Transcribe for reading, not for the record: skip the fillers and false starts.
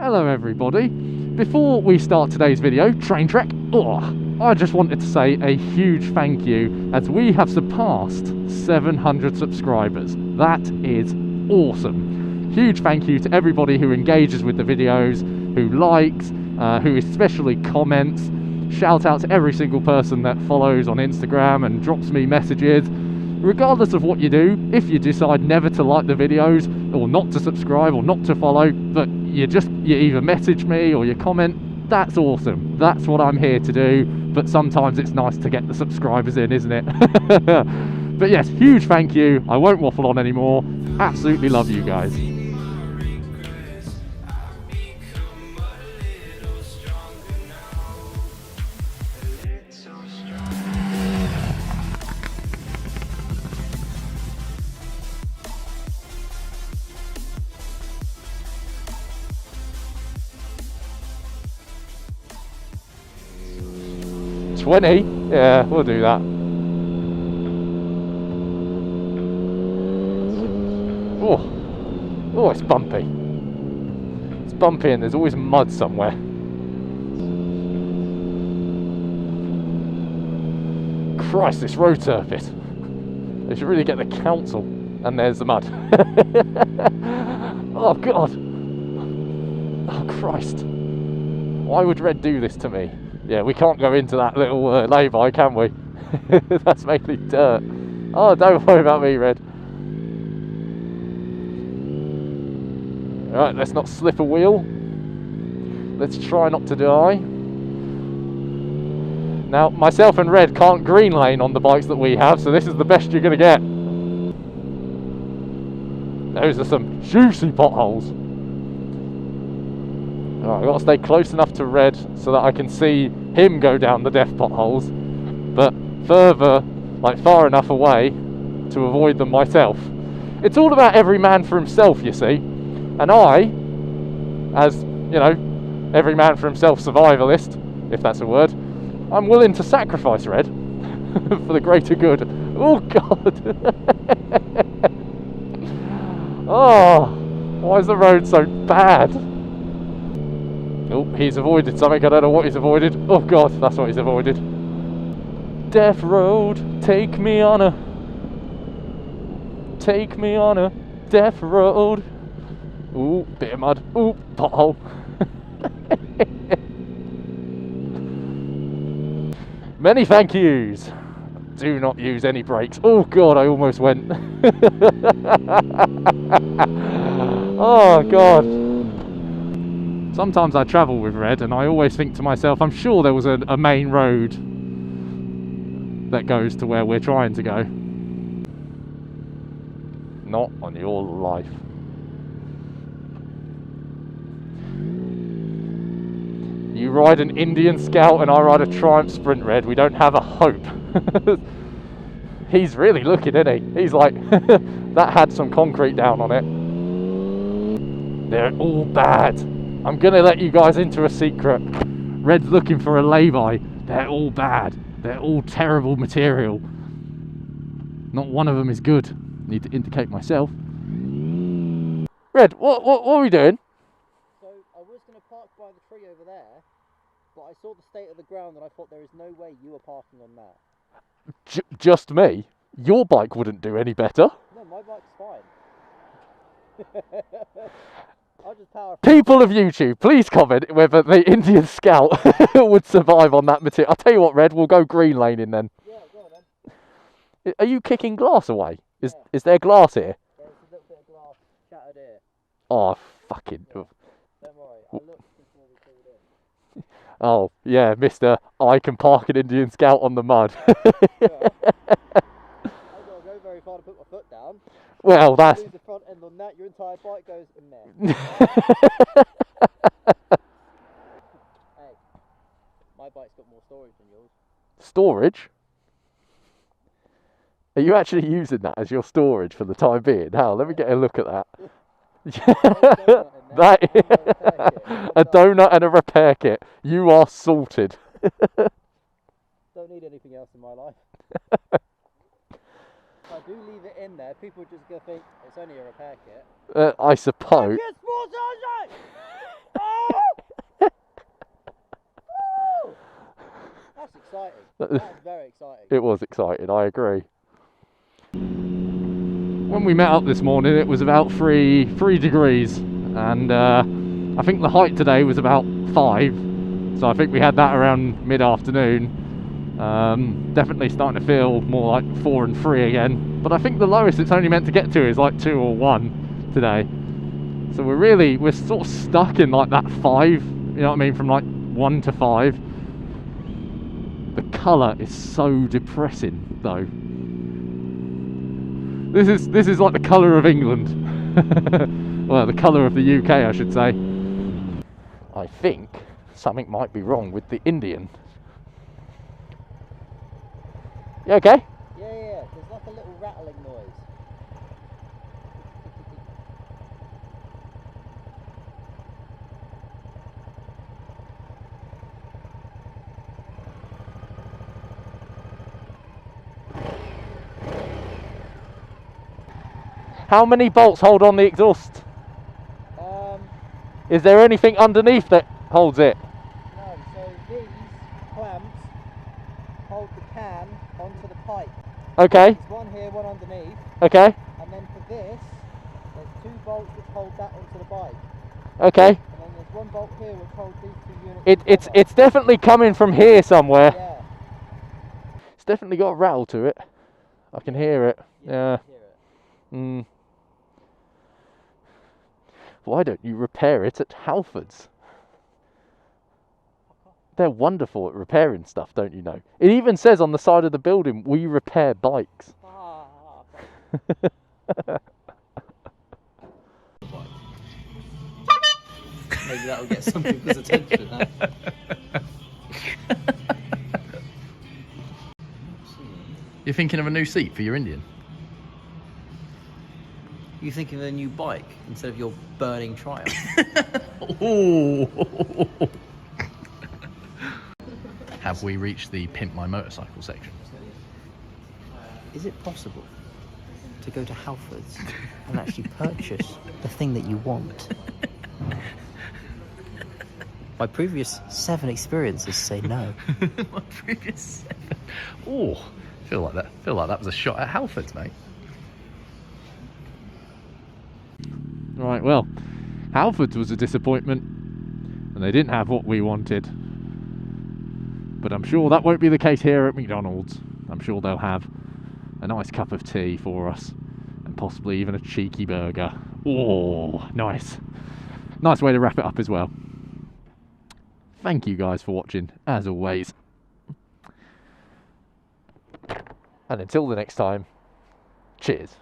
Hello everybody. Before we start today's video, train trek, I just wanted to say a huge thank you as we have surpassed 700 subscribers. That is awesome. Huge thank you to everybody who engages with the videos, who likes, who especially comments. Shout out to every single person that follows on Instagram and drops me messages. Regardless of what you do, if you decide never to like the videos or not to subscribe or not to follow, but you either message me or you comment, that's awesome. That's what I'm here to do. But sometimes it's nice to get the subscribers in, isn't it? But yes, huge thank you. I won't waffle on anymore. Absolutely love you guys. 20? Yeah, we'll do that. Oh, it's bumpy. It's bumpy and there's always mud somewhere. Christ, this road surface. They should really get the council. And there's the mud. Oh, God. Oh, Christ. Why would Red do this to me? Yeah, we can't go into that little lay-by, can we? That's mainly dirt. Oh, don't worry about me, Red. Right, let's not slip a wheel. Let's try not to die. Now, myself and Red can't green lane on the bikes that we have, so this is the best you're going to get. Those are some juicy potholes. Right, I've got to stay close enough to Red so that I can see him go down the death potholes, but further, like far enough away to avoid them myself. It's all about every man for himself, you see. And I, as, you know, every man for himself survivalist, if that's a word, I'm willing to sacrifice Red for the greater good. Oh, God. Oh, why is the road so bad? Oh, he's avoided something. I don't know what he's avoided. Oh, God, that's what he's avoided. Death road, take me on a death road. Ooh, bit of mud. Ooh, pothole. Many thank yous. Do not use any brakes. Oh, God, I almost went. Oh, God. Sometimes I travel with Red and I always think to myself, I'm sure there was a main road that goes to where we're trying to go. Not on your life. You ride an Indian Scout and I ride a Triumph Sprint, Red. We don't have a hope. He's really looking, isn't he? He's like, that had some concrete down on it. They're all bad. I'm going to let you guys into a secret. Red's looking for a lay-by. They're all bad. They're all terrible material. Not one of them is good. Need to indicate myself. Red, what are we doing? So I was going to park by the tree over there, but I saw the state of the ground and I thought there is no way you were parking on that. Just me? Your bike wouldn't do any better. No, my bike's fine. I'll just power. People of YouTube, please comment whether the Indian Scout would survive on that material. I'll tell you what, Red, we'll go green laning then. Yeah, go on then. Are you kicking glass away? Is there glass here? There's a little bit of glass shattered here. Oh, fucking... Yeah. Don't worry, I looked before we pulled in. Oh, yeah, Mr. I can park an Indian Scout on the mud. Yeah. I've got to go very far to put my foot down. Well, that's... Lose the front end on that, your entire bike goes in there. Hey, my bike's got more storage than yours. Storage? Are you actually using that as your storage for the time being? How? Let me get a look at that. A donut and a repair kit. You are sorted. Don't need anything else in my life. If I do leave it in there, people are just going to think it's only a repair kit. I suppose. exciting. That was very exciting. It was exciting, I agree. When we met up this morning, it was about 3 degrees, and I think the height today was about 5, so I think we had that around mid-afternoon. Definitely starting to feel more like 4 and 3 again, but I think the lowest it's only meant to get to is like 2 or 1 today. So we're sort of stuck in like that 5, you know what I mean, from like 1 to 5. The colour is so depressing though. This is like the colour of England. Well, the colour of the UK, I should say. I think something might be wrong with the Indian. You okay? Yeah. There's like a little rattling noise. How many bolts hold on the exhaust? Is there anything underneath that holds it? No, so these clamps hold the can onto the pipe. Okay. There's one here, one underneath. Okay. And then for this, there's 2 bolts which hold that onto the bike. Okay. And then there's 1 bolt here which holds these 2 units. It's definitely coming from here somewhere. Yeah. It's definitely got a rattle to it. I can hear it. Yeah. I can hear it. Why don't you repair it at Halfords? They're wonderful at repairing stuff, don't you know? It even says on the side of the building, we repair bikes. Maybe that'll get some people's attention. Huh? You're thinking of a new seat for your Indian? You thinking of a new bike instead of your burning Triumph? Ooh. Have we reached the pimp my motorcycle section? Is it possible to go to Halfords and actually purchase the thing that you want? My previous 7 experiences say no. My previous 7. Oh, feel like that was a shot at Halfords, mate. Right, well, Halfords was a disappointment, and they didn't have what we wanted. But I'm sure that won't be the case here at McDonald's. I'm sure they'll have a nice cup of tea for us, and possibly even a cheeky burger. Oh, nice. Nice way to wrap it up as well. Thank you guys for watching, as always. And until the next time, cheers.